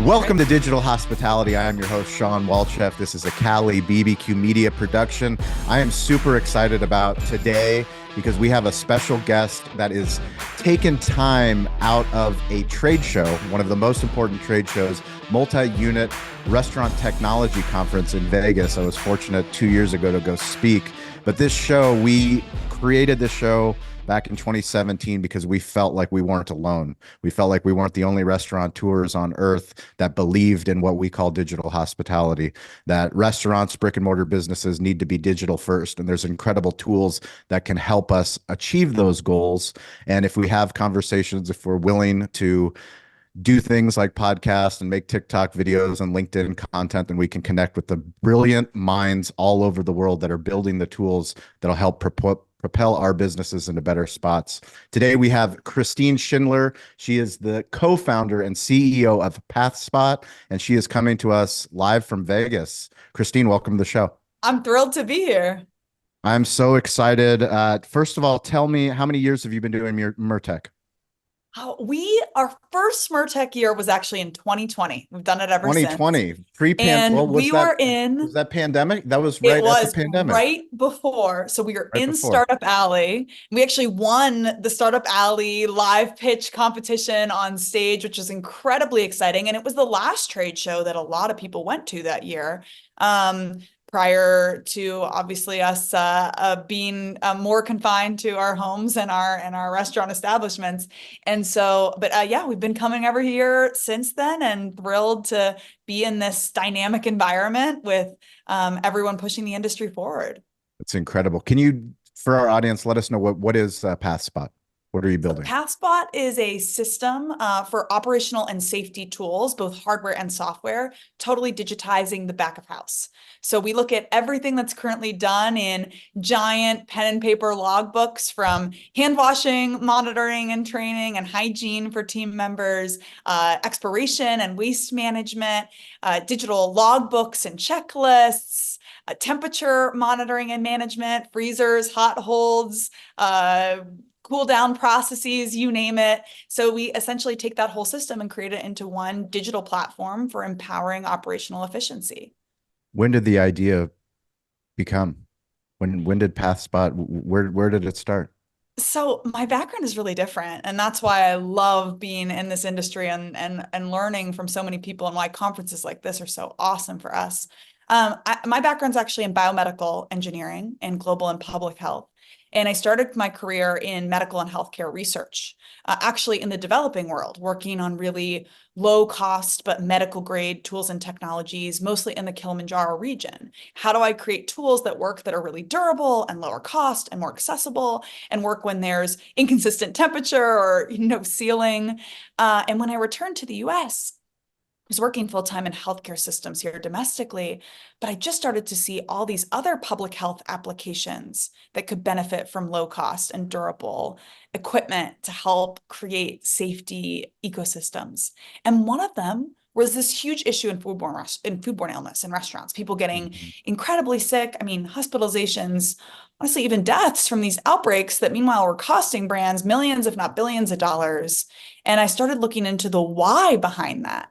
Welcome to Digital Hospitality. I am your host, Shawn Walchef. This is a Cali BBQ media production. I am super excited about today because we have a special guest that is taking time out of a trade show, one of the most important trade shows, multi-unit restaurant technology conference in Vegas. I was fortunate 2 years ago to go speak, but this show, we created this show back in 2017 because we felt like we weren't alone. We felt like we weren't the only restaurateurs on earth that believed in what we call digital hospitality, that restaurants, brick and mortar businesses need to be digital first. And there's incredible tools that can help us achieve those goals. And if we have conversations, if we're willing to do things like podcasts and make TikTok videos and LinkedIn content, and we can connect with the brilliant minds all over the world that are building the tools that'll help propel our businesses into better spots. Today, we have Christine Schindler. She is the co-founder and CEO of Pathspot, and she is coming to us live from Vegas. Christine, welcome to the show. I'm thrilled to be here. I'm so excited. First of all, tell me, how many years have you been doing MurTech? Our first SMRTech year was actually in 2020. We've done it ever 2020, since. pre-pandemic. And we were in. Was that pandemic? That was It right at the was pandemic. right before. So we were Right in before. Startup Alley. We actually won the Startup Alley live pitch competition on stage, which was incredibly exciting. And it was the last trade show that a lot of people went to that year. Prior to obviously us being more confined to our homes and our restaurant establishments. And so, but yeah, we've been coming every year since then, and thrilled to be in this dynamic environment with everyone pushing the industry forward. It's incredible. Can you, for our audience, let us know what is Pathspot? What are you building? So Pathspot is a system for operational and safety tools, both hardware and software, totally digitizing the back of house. So we look at everything that's currently done in giant pen and paper logbooks, from hand washing, monitoring and training, and hygiene for team members, expiration and waste management, digital logbooks and checklists, temperature monitoring and management, freezers, hot holds, cool down processes, you name it. So we essentially take that whole system and create it into one digital platform for empowering operational efficiency. When did the idea become? When did Pathspot, where did it start? So my background is really different, and that's why I love being in this industry and learning from so many people, and why conferences like this are so awesome for us. My background's actually in biomedical engineering and global and public health. And I started my career in medical and healthcare research, actually in the developing world, working on really low cost but medical grade tools and technologies, mostly in the Kilimanjaro region. How do I create tools that work, that are really durable and lower cost and more accessible, and work when there's inconsistent temperature or sealing? And when I returned to the US, was working full-time in healthcare systems here domestically, but I just started to see all these other public health applications that could benefit from low cost and durable equipment to help create safety ecosystems. And one of them was this huge issue in foodborne illness in restaurants, people getting incredibly sick. I mean, hospitalizations, honestly, even deaths from these outbreaks that meanwhile were costing brands millions, if not billions of dollars. And I started looking into the why behind that.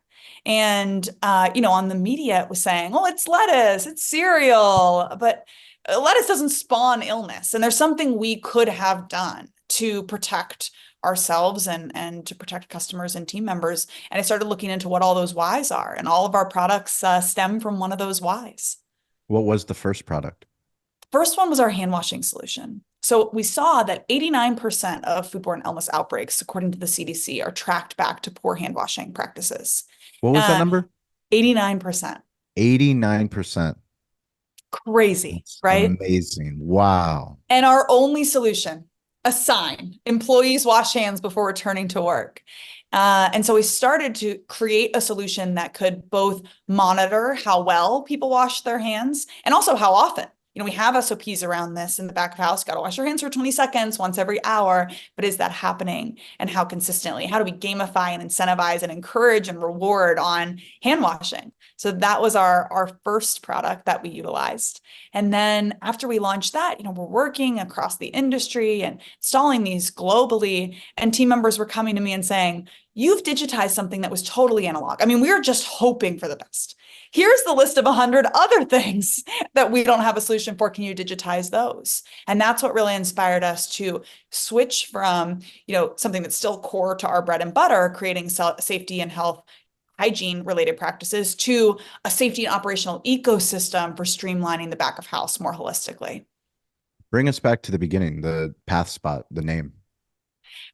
And, on the media, it was saying, oh, it's lettuce, it's cereal, but lettuce doesn't spawn illness. And there's something we could have done to protect ourselves and to protect customers and team members. And I started looking into what all those whys are. And all of our products stem from one of those whys. What was the first product? First one was our hand washing solution. So we saw that 89% of foodborne illness outbreaks, according to the CDC, are tracked back to poor hand washing practices. What was that number? 89%. 89%. Crazy, That's right? amazing. Wow. And our only solution, a sign: employees wash hands before returning to work. And so we started to create a solution that could both monitor how well people wash their hands and also how often. we have SOPs around this in the back of house. Got to wash your hands for 20 seconds once every hour. But is that happening? And how consistently? How do we gamify and incentivize and encourage and reward on hand washing? So that was our first product that we utilized. And then after we launched that, we're working across the industry and installing these globally. And team members were coming to me and saying, you've digitized something that was totally analog. I mean, we were just hoping for the best. Here's the list of 100 other things that we don't have a solution for. Can you digitize those? And that's what really inspired us to switch from, something that's still core to our bread and butter, creating safety and health hygiene related practices, to a safety and operational ecosystem for streamlining the back of house more holistically. Bring us back to the beginning, the Pathspot, the name.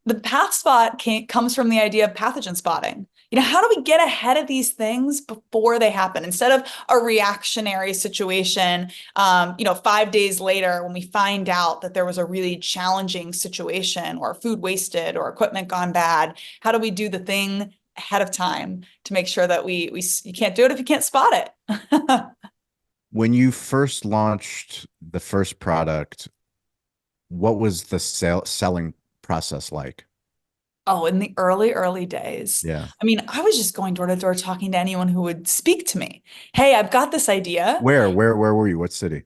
The Pathspot comes from the idea of pathogen spotting. How do we get ahead of these things before they happen? Instead of a reactionary situation, 5 days later, when we find out that there was a really challenging situation or food wasted or equipment gone bad, how do we do the thing ahead of time to make sure that you can't do it if you can't spot it? When you first launched the first product, what was the selling process like? Oh, in the early days. Yeah. I mean, I was just going door to door talking to anyone who would speak to me. Hey, I've got this idea. Where were you? What city?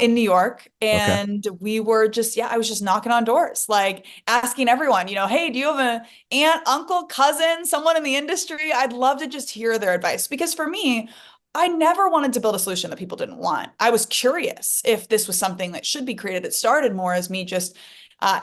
In New York. Okay. And we were I was just knocking on doors, like asking everyone, hey, do you have an aunt, uncle, cousin, someone in the industry? I'd love to just hear their advice. Because for me, I never wanted to build a solution that people didn't want. I was curious if this was something that should be created. It started more as me just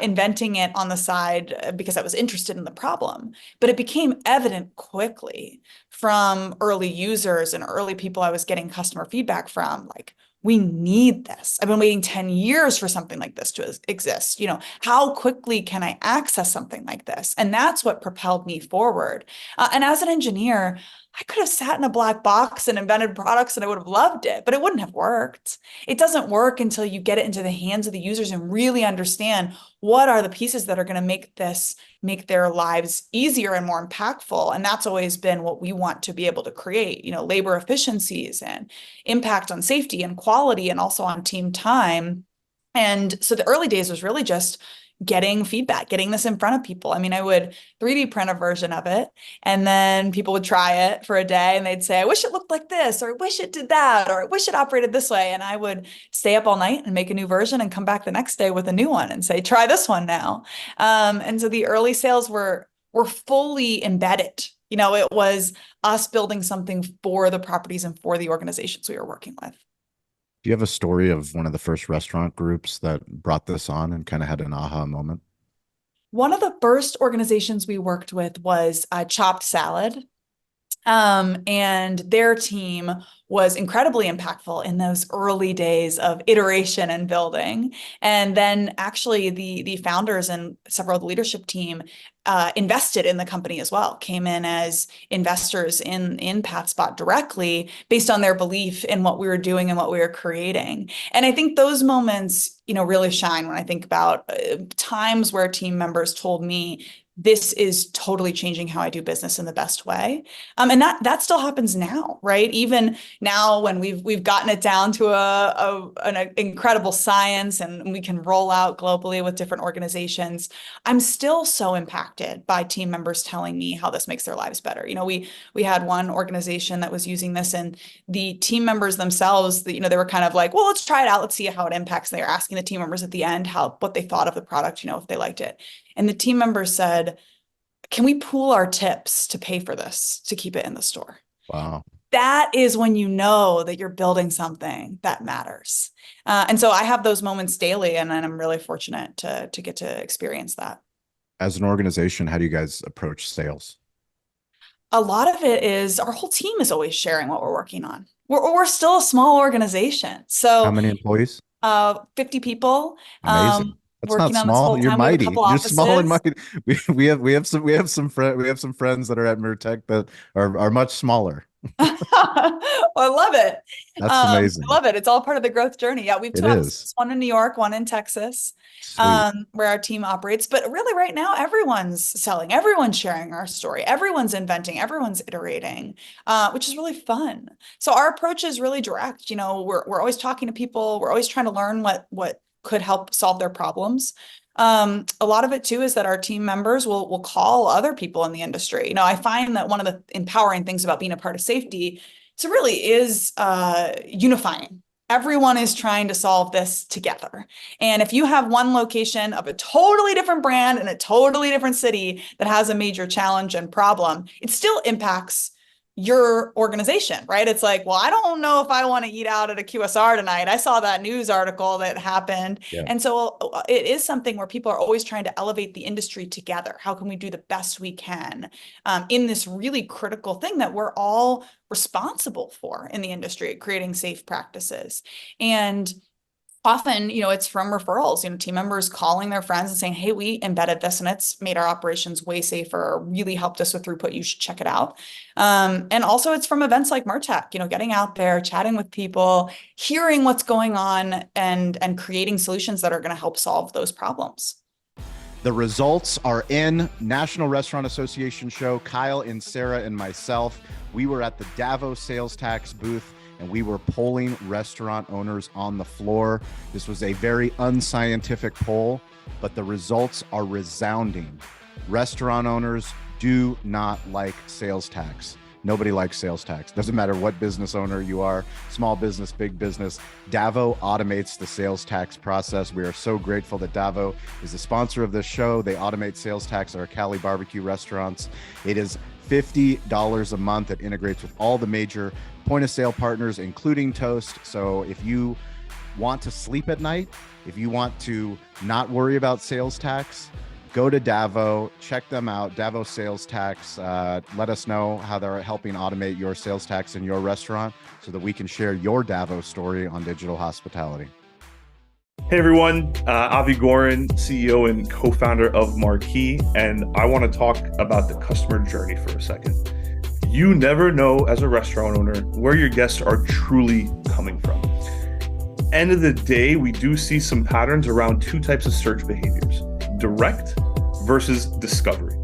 inventing it on the side because I was interested in the problem. But it became evident quickly from early users and early people I was getting customer feedback from, like, we need this. I've been waiting 10 years for something like this to exist. How quickly can I access something like this? And that's what propelled me forward. And as an engineer, I could have sat in a black box and invented products and I would have loved it, but it wouldn't have worked. It doesn't work until you get it into the hands of the users and really understand what are the pieces that are going to make their lives easier and more impactful. And that's always been what we want to be able to create, labor efficiencies and impact on safety and quality and also on team time. And so the early days was really just getting feedback, getting this in front of people. I mean, I would 3D print a version of it, and then people would try it for a day and they'd say, I wish it looked like this, or I wish it did that, or I wish it operated this way. And I would stay up all night and make a new version and come back the next day with a new one and say, try this one now. And so the early sales were fully embedded. It was us building something for the properties and for the organizations we were working with. Do you have a story of one of the first restaurant groups that brought this on and kind of had an aha moment? One of the first organizations we worked with was Chopped Salad. And their team was incredibly impactful in those early days of iteration and building. And then actually the founders and several of the leadership team invested in the company as well, came in as investors in Pathspot directly based on their belief in what we were doing and what we were creating. And I think those moments, really shine when I think about times where team members told me, this is totally changing how I do business in the best way. And that still happens now, right? Even now when we've gotten it down to an incredible science and we can roll out globally with different organizations, I'm still so impacted by team members telling me how this makes their lives better. We had one organization that was using this, and the team members themselves, they were kind of like, well, let's try it out. Let's see how it impacts. And they were asking the team members at the end what they thought of the product, if they liked it. And the team members said, can we pool our tips to pay for this, to keep it in the store? Wow. That is when you know that you're building something that matters. And so I have those moments daily, and I'm really fortunate to get to experience that. As an organization, how do you guys approach sales? A lot of it is our whole team is always sharing what we're working on. We're still a small organization. How So many employees? 50 people. Amazing. That's not Working on this small. full You're time. We have a mighty. couple You're small and offices. mighty. We have some friends that are at Mertech that are much smaller. I love it. That's I amazing. love it. It's all part of the growth journey. Yeah, we have It two is. offices, one in New York, one in Texas, Sweet. where our team operates. But really, right now, everyone's selling, everyone's sharing our story, everyone's inventing, everyone's iterating, which is really fun. So our approach is really direct. You know, we're always talking to people. We're always trying to learn what could help solve their problems. A lot of it too is that our team members will call other people in the industry. You know, I find that one of the empowering things about being a part of safety, so really is unifying. Everyone is trying to solve this together. And if you have one location of a totally different brand in a totally different city that has a major challenge and problem, it still impacts your organization, right? It's like, well, I don't know if I want to eat out at a QSR tonight. I saw that news article that happened. Yeah. And so it is something where people are always trying to elevate the industry together. How can we do the best we can in this really critical thing that we're all responsible for in the industry, creating safe practices? And often, you know, it's from referrals, you know, team members calling their friends and saying, hey, we embedded this and it's made our operations way safer, really helped us with throughput. You should check it out. And also it's from events like MerTech, you know, getting out there, chatting with people, hearing what's going on and creating solutions that are going to help solve those problems. The results are in. National Restaurant Association show. Kyle and Sarah and myself, we were at the Davos sales tax booth and we were polling restaurant owners on the floor. This was a very unscientific poll, but the results are resounding. Restaurant owners do not like sales tax. Nobody likes sales tax. Doesn't matter what business owner you are, small business, big business. Davo automates the sales tax process. We are so grateful that Davo is the sponsor of this show. They automate sales tax at our Cali barbecue restaurants. It is $50 a month. It integrates with all the major point of sale partners, including Toast. So if you want to sleep at night, if you want to not worry about sales tax, go to Davo, check them out, Davo Sales Tax. Let us know how they're helping automate your sales tax in your restaurant so that we can share your Davo story on digital hospitality. Hey everyone, Avi Gorin, CEO and co-founder of Marquee, and I want to talk about the customer journey for a second. You never know as a restaurant owner where your guests are truly coming from. End of the day, we do see some patterns around two types of search behaviors: direct versus discovery.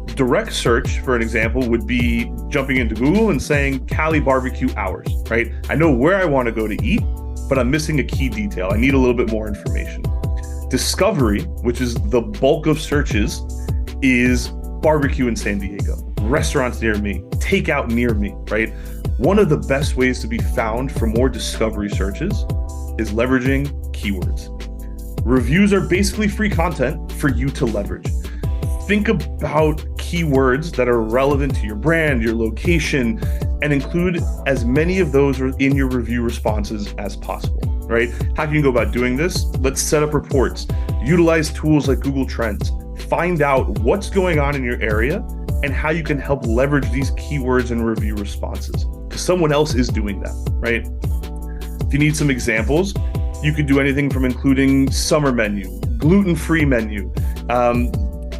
Direct search, for an example, would be jumping into Google and saying Cali barbecue hours, right? I know where I want to go to eat, but I'm missing a key detail. I need a little bit more information. Discovery, which is the bulk of searches, is barbecue in San Diego, restaurants near me, takeout near me, right? One of the best ways to be found for more discovery searches is leveraging keywords. Reviews are basically free content for you to leverage. Think about keywords that are relevant to your brand, your location, and include as many of those in your review responses as possible, right? How can you go about doing this? Let's set up reports, utilize tools like Google Trends, find out what's going on in your area and how you can help leverage these keywords and review responses, because someone else is doing that, right? If you need some examples, you could do anything from including summer menu, gluten-free menu,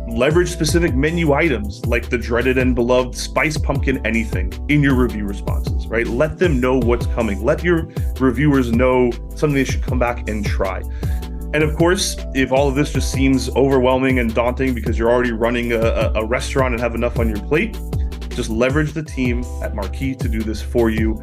leverage specific menu items like the dreaded and beloved spice pumpkin anything in your review responses, right? Let them know what's coming. Let your reviewers know something they should come back and try. And of course, if all of this just seems overwhelming and daunting because you're already running a restaurant and have enough on your plate, just leverage the team at Marquee to do this for you.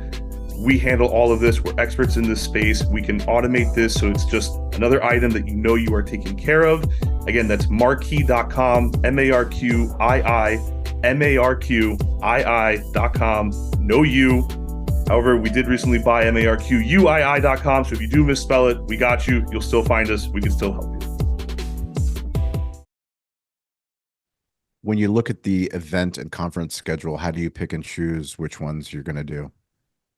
We handle all of this. We're experts in this space. We can automate this so it's just another item that you know you are taking care of. Again, that's marquee.com, marquii.com. Know you. However, we did recently buy marquii.com. So if you do misspell it, we got you. You'll still find us. We can still help you. When you look at the event and conference schedule, how do you pick and choose which ones you're going to do?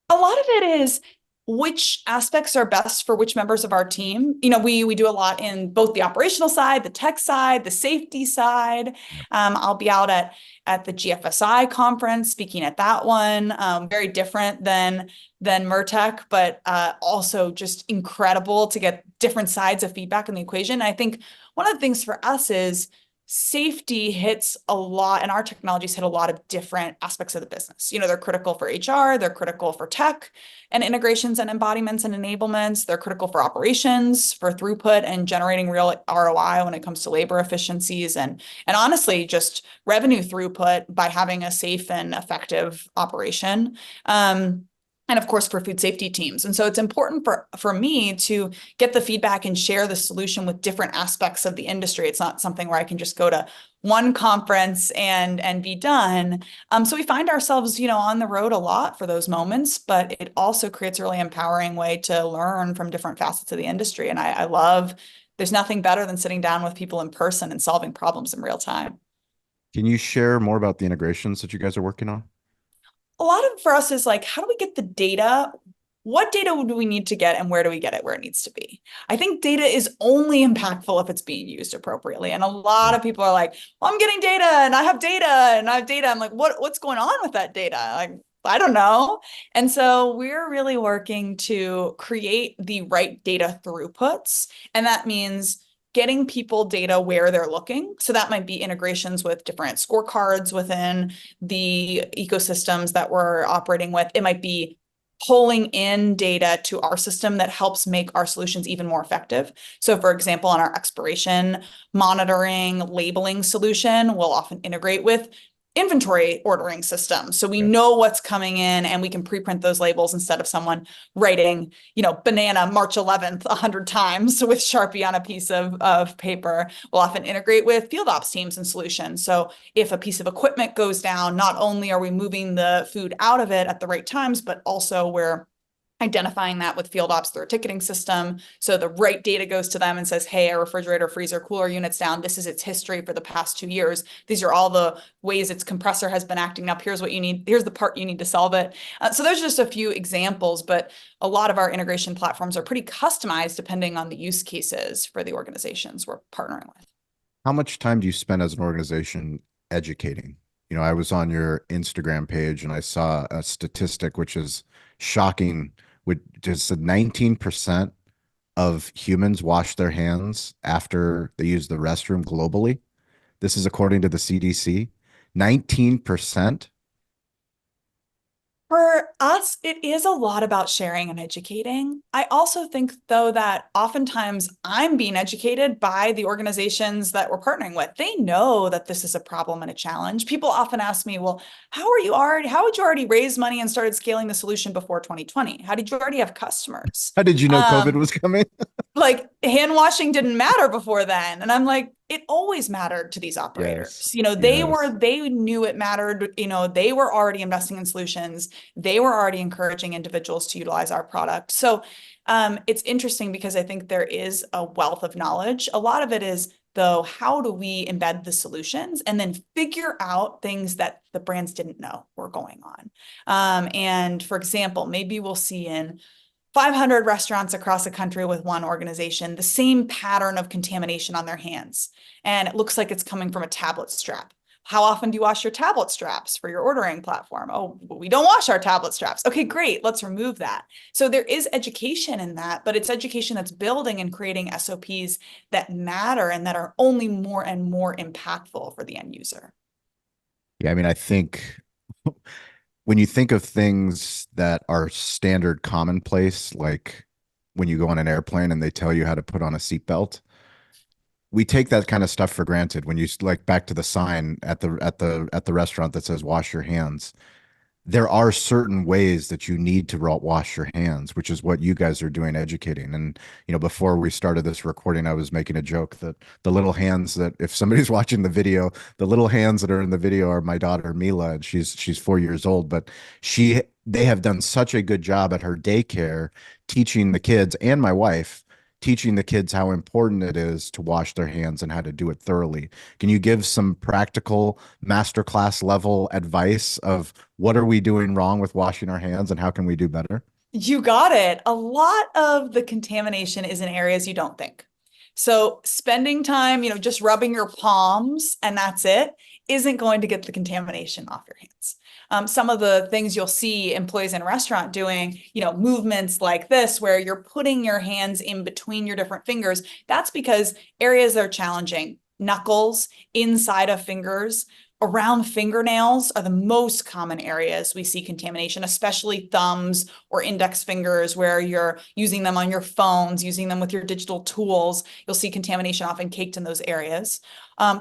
A lot of it is which aspects are best for which members of our team. You know, we do a lot in both the operational side, the tech side, the safety side. I'll be out at the GFSI conference speaking at that one. Very different than MerTech, but also just incredible to get different sides of feedback in the equation. I think one of the things for us is safety hits a lot, and our technologies hit a lot of different aspects of the business. They're critical for HR, they're critical for tech and integrations and embodiments and enablements. They're critical for operations, for throughput and generating real ROI when it comes to labor efficiencies and honestly, just revenue throughput by having a safe and effective operation. And of course, for food safety teams. And so it's important for me to get the feedback and share the solution with different aspects of the industry. It's not something where I can just go to one conference and be done. So we find ourselves, on the road a lot for those moments, but it also creates a really empowering way to learn from different facets of the industry. And I love, there's nothing better than sitting down with people in person and solving problems in real time. Can you share more about the integrations that you guys are working on? A lot of for us is like, how do we get the data? What data do we need to get and where do we get it where it needs to be? I think data is only impactful if it's being used appropriately. And a lot of people are like, well, I'm getting data and I have data and I have data. I'm like, what's going on with that data? Like, I don't know. And so we're really working to create the right data throughputs. And that means getting people data where they're looking. So that might be integrations with different scorecards within the ecosystems that we're operating with. It might be pulling in data to our system that helps make our solutions even more effective. So for example, on our expiration monitoring labeling solution, we'll often integrate with inventory ordering systems. So we know what's coming in and we can pre-print those labels instead of someone writing, banana March 11th 100 times with Sharpie on a piece of paper. We'll often integrate with field ops teams and solutions. So if a piece of equipment goes down, not only are we moving the food out of it at the right times, but also we're identifying that with field ops through a ticketing system. So the right data goes to them and says, hey, our refrigerator, freezer, cooler unit's down. This is its history for the past 2 years. These are all the ways its compressor has been acting up. Here's what you need. Here's the part you need to solve it. So there's just a few examples, but a lot of our integration platforms are pretty customized depending on the use cases for the organizations we're partnering with. How much time do you spend as an organization educating? I was on your Instagram page and I saw a statistic which is shocking, which just said 19% of humans wash their hands after they use the restroom globally. This is according to the CDC. 19%. For us, it is a lot about sharing and educating. I also think, though, that oftentimes I'm being educated by the organizations that we're partnering with. They know that this is a problem and a challenge. People often ask me, well, how would you already raise money and started scaling the solution before 2020? How did you already have customers? How did you know COVID was coming? Like hand washing didn't matter before then. And I'm like, it always mattered to these operators. Yes. They knew it mattered. They were already investing in solutions. They were already encouraging individuals to utilize our product. So it's interesting because I think there is a wealth of knowledge. A lot of it is, though, how do we embed the solutions and then figure out things that the brands didn't know were going on? And for example, maybe we'll see in 500 restaurants across the country with one organization, the same pattern of contamination on their hands. And it looks like it's coming from a tablet strap. How often do you wash your tablet straps for your ordering platform? Oh, we don't wash our tablet straps. Okay, great. Let's remove that. So there is education in that, but it's education that's building and creating SOPs that matter and that are only more and more impactful for the end user. Yeah, I mean, I think when you think of things that are standard commonplace, like when you go on an airplane and they tell you how to put on a seatbelt, we take that kind of stuff for granted. When you like back to the sign at the restaurant that says wash your hands, there are certain ways that you need to wash your hands, which is what you guys are doing, educating. And, before we started this recording, I was making a joke that the little hands that, if somebody's watching the video, the little hands that are in the video are my daughter, Mila, and she's 4 years old, but they have done such a good job at her daycare teaching the kids and my wife teaching the kids how important it is to wash their hands and how to do it thoroughly. Can you give some practical masterclass level advice of what are we doing wrong with washing our hands and how can we do better? You got it. A lot of the contamination is in areas you don't think. So spending time, just rubbing your palms and that's it, isn't going to get the contamination off your hands. Some of the things you'll see employees in a restaurant doing, movements like this, where you're putting your hands in between your different fingers, that's because areas that are challenging, knuckles, inside of fingers. Around fingernails are the most common areas we see contamination, especially thumbs or index fingers where you're using them on your phones, using them with your digital tools. You'll see contamination often caked in those areas.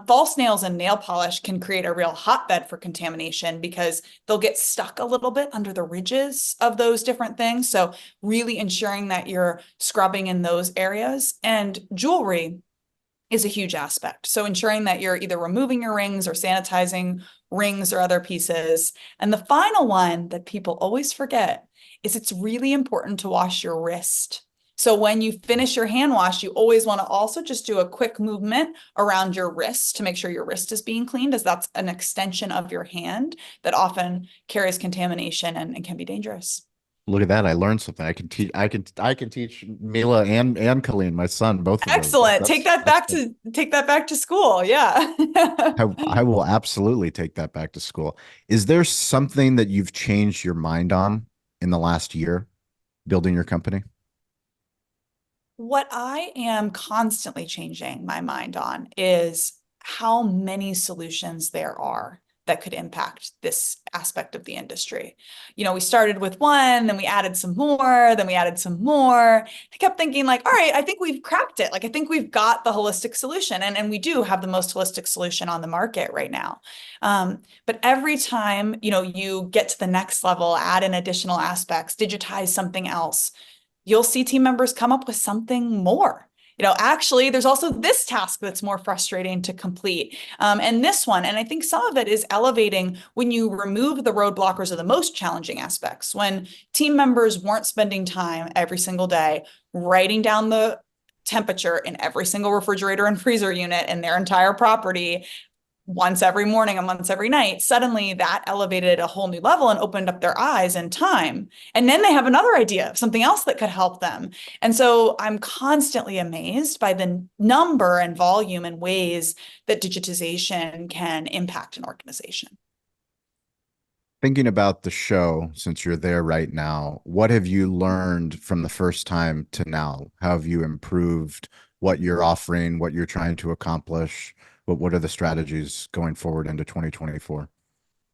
False nails and nail polish can create a real hotbed for contamination because they'll get stuck a little bit under the ridges of those different things. So really ensuring that you're scrubbing in those areas. And jewelry is a huge aspect. So ensuring that you're either removing your rings or sanitizing rings or other pieces. And the final one that people always forget is it's really important to wash your wrist. So when you finish your hand wash, you always want to also just do a quick movement around your wrist to make sure your wrist is being cleaned, as that's an extension of your hand that often carries contamination and can be dangerous. Look at that. I learned something. I can teach Mila and Colleen, my son, both of those. Excellent. Take that back to school. Yeah. I will absolutely take that back to school. Is there something that you've changed your mind on in the last year building your company? What I am constantly changing my mind on is how many solutions there are that could impact this aspect of the industry. We started with one, then we added some more, then we added some more. I kept thinking like, all right, I think we've cracked it. Like, I think we've got the holistic solution. And we do have the most holistic solution on the market right now. But every time, you get to the next level, add in additional aspects, digitize something else, you'll see team members come up with something more. Actually, there's also this task that's more frustrating to complete. And this one, and I think some of it is elevating when you remove the roadblockers or the most challenging aspects. When team members weren't spending time every single day writing down the temperature in every single refrigerator and freezer unit in their entire property, once every morning and once every night, suddenly that elevated a whole new level and opened up their eyes and time. And then they have another idea of something else that could help them. And so I'm constantly amazed by the number and volume and ways that digitization can impact an organization. Thinking about the show, since you're there right now, what have you learned from the first time to now? How have you improved what you're offering, what you're trying to accomplish? What are the strategies going forward into 2024?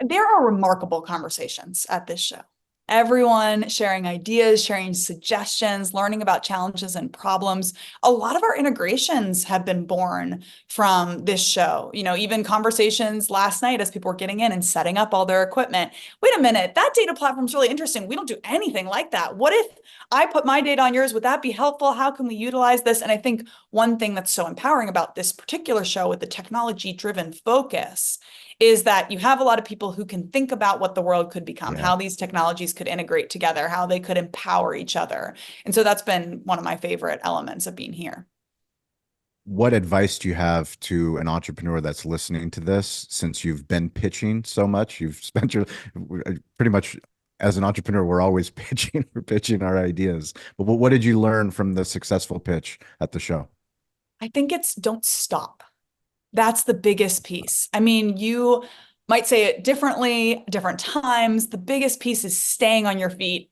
There are remarkable conversations at this show. Everyone sharing ideas, sharing suggestions, learning about challenges and problems. A lot of our integrations have been born from this show. Even conversations last night as people were getting in and setting up all their equipment. Wait a minute, that data platform's really interesting. We don't do anything like that. What if I put my data on yours? Would that be helpful? How can we utilize this? And I think one thing that's so empowering about this particular show with the technology-driven focus is that you have a lot of people who can think about what the world could become, how these technologies could integrate together, how they could empower each other. And so that's been one of my favorite elements of being here. What advice do you have to an entrepreneur that's listening to this, since you've been pitching so much? You've spent your pretty much as an entrepreneur, we're always pitching our ideas. But what did you learn from the successful pitch at the show? I think it's don't stop. That's the biggest piece. I mean, you might say it differently, different times. The biggest piece is staying on your feet,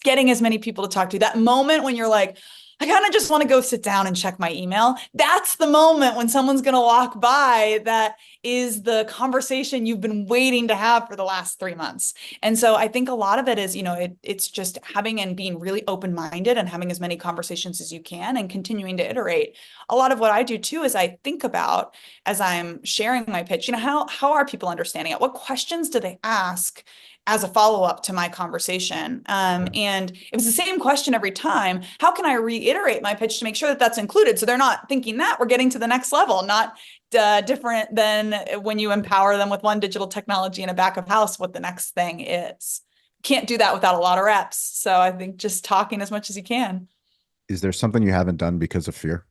getting as many people to talk to. That moment when you're like, I kind of just want to go sit down and check my email. That's the moment when someone's going to walk by that is the conversation you've been waiting to have for the last 3 months. And so I think a lot of it is, it's just having and being really open-minded and having as many conversations as you can and continuing to iterate. A lot of what I do too is I think about, as I'm sharing my pitch, how are people understanding it? What questions do they ask as a follow-up to my conversation? And it was the same question every time. How can I reiterate my pitch to make sure that that's included? So they're not thinking that we're getting to the next level, not different than when you empower them with one digital technology in a back of house, what the next thing is. Can't do that without a lot of reps. So I think just talking as much as you can. Is there something you haven't done because of fear?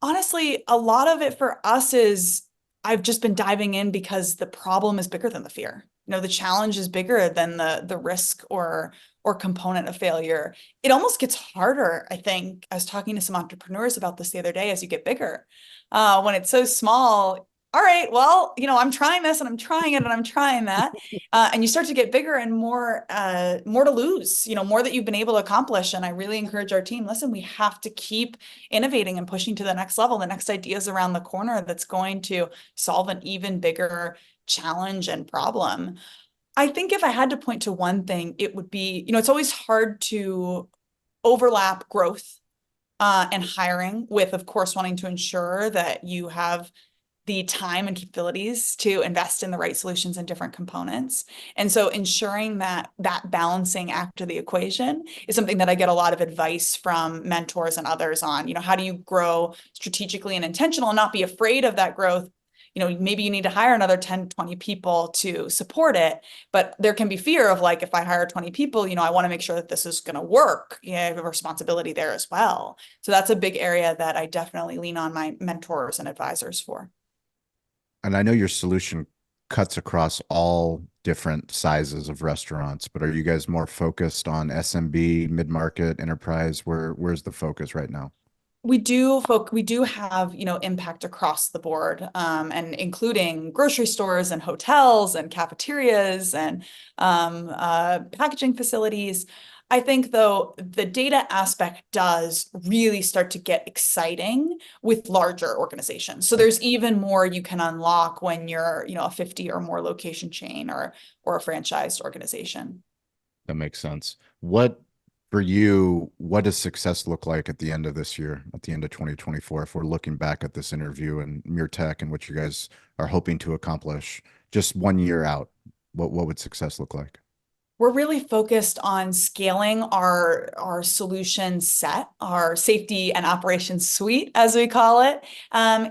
Honestly, a lot of it for us is I've just been diving in because the problem is bigger than the fear. The challenge is bigger than the risk or component of failure. It almost gets harder, I think. I was talking to some entrepreneurs about this the other day as you get bigger. When it's so small, all right, well, I'm trying this and I'm trying it and I'm trying that. And you start to get bigger and more to lose, more that you've been able to accomplish. And I really encourage our team, listen, we have to keep innovating and pushing to the next level. The next idea is around the corner that's going to solve an even bigger challenge and problem. I think if I had to point to one thing, it would be, it's always hard to overlap growth and hiring with, of course, wanting to ensure that you have the time and capabilities to invest in the right solutions and different components. And so ensuring that balancing act of the equation is something that I get a lot of advice from mentors and others on, how do you grow strategically and intentional and not be afraid of that growth? Maybe you need to hire another 10, 20 people to support it, but there can be fear of like, if I hire 20 people, I want to make sure that this is going to work. I have a responsibility there as well. So that's a big area that I definitely lean on my mentors and advisors for. And I know your solution cuts across all different sizes of restaurants, but are you guys more focused on SMB, mid-market, enterprise? Where's the focus right now? We do have, impact across the board, and including grocery stores and hotels and cafeterias and packaging facilities. I think though the data aspect does really start to get exciting with larger organizations. So there's even more you can unlock when you're, a 50 or more location chain or a franchised organization. That makes sense. For you, what does success look like at the end of this year, at the end of 2024, if we're looking back at this interview and Mere Tech and what you guys are hoping to accomplish just 1 year out? What would success look like? We're really focused on scaling our solution set, our safety and operations suite, as we call it,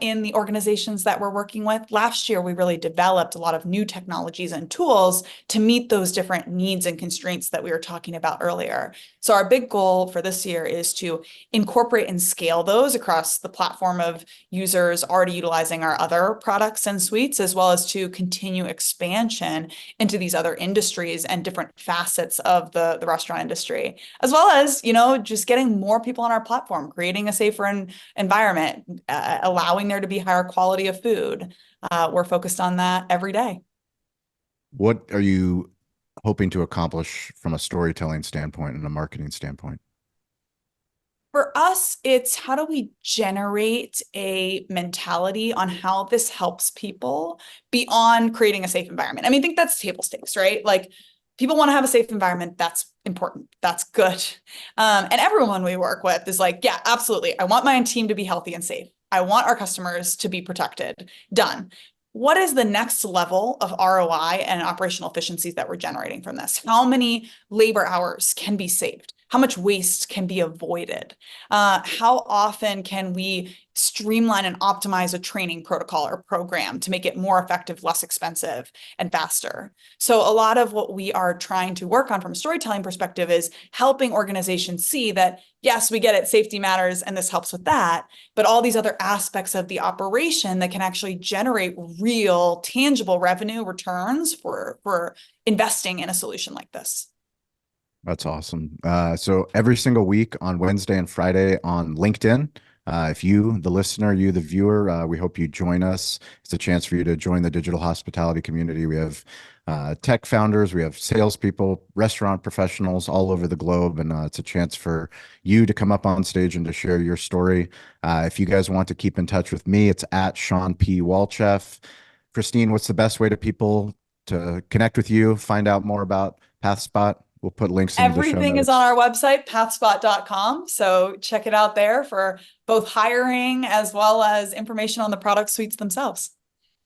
in the organizations that we're working with. Last year, we really developed a lot of new technologies and tools to meet those different needs and constraints that we were talking about earlier. So our big goal for this year is to incorporate and scale those across the platform of users already utilizing our other products and suites, as well as to continue expansion into these other industries and different facets of the restaurant industry, as well as, just getting more people on our platform, creating a safer environment, allowing there to be higher quality of food. We're focused on that every day. What are you hoping to accomplish from a storytelling standpoint and a marketing standpoint? For us, it's how do we generate a mentality on how this helps people beyond creating a safe environment? I think that's table stakes, right? Like, people want to have a safe environment. That's important. That's good. And everyone we work with is like, yeah, absolutely. I want my team to be healthy and safe. I want our customers to be protected. Done. What is the next level of ROI and operational efficiencies that we're generating from this? How many labor hours can be saved? How much waste can be avoided? How often can we streamline and optimize a training protocol or program to make it more effective, less expensive, and faster? So a lot of what we are trying to work on from a storytelling perspective is helping organizations see that, yes, we get it, safety matters, and this helps with that, but all these other aspects of the operation that can actually generate real, tangible revenue returns for investing in a solution like this. That's awesome. So every single week on Wednesday and Friday on LinkedIn, if you, the listener, you, the viewer, we hope you join us. It's a chance for you to join the digital hospitality community. We have tech founders, we have salespeople, restaurant professionals all over the globe, and it's a chance for you to come up on stage and to share your story. If you guys want to keep in touch with me, it's at Shawn P. Walchef. Christine, what's the best way to people to connect with you, find out more about Pathspot? We'll put links in the show notes. Everything is on our website, pathspot.com. So check it out there for both hiring as well as information on the product suites themselves.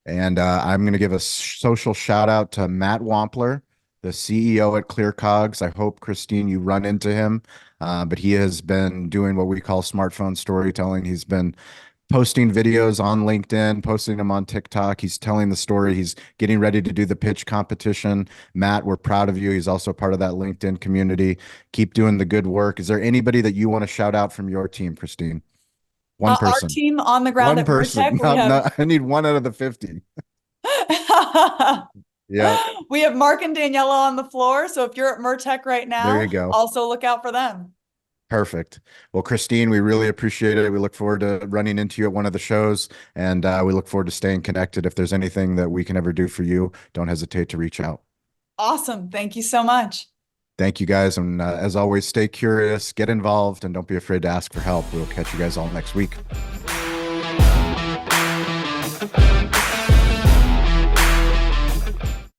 And I'm going to give a social shout out to Matt Wampler, the CEO at ClearCogs. I hope, Christine, you run into him. But he has been doing what we call smartphone storytelling. He's been posting videos on LinkedIn, posting them on TikTok. He's telling the story. He's getting ready to do the pitch competition. Matt, we're proud of you. He's also part of that LinkedIn community. Keep doing the good work. Is there anybody that you want to shout out from your team, Christine? One person. Our team on the ground at person. No, I need 1 out of the 50. Yeah. We have Mark and Daniela on the floor. So if you're at Mertech right now, there you go. Also look out for them. Perfect. Well, Christine, we really appreciate it. We look forward to running into you at one of the shows, and we look forward to staying connected. If there's anything that we can ever do for you, don't hesitate to reach out. Awesome. Thank you so much. Thank you guys. And as always, stay curious, get involved, and don't be afraid to ask for help. We'll catch you guys all next week.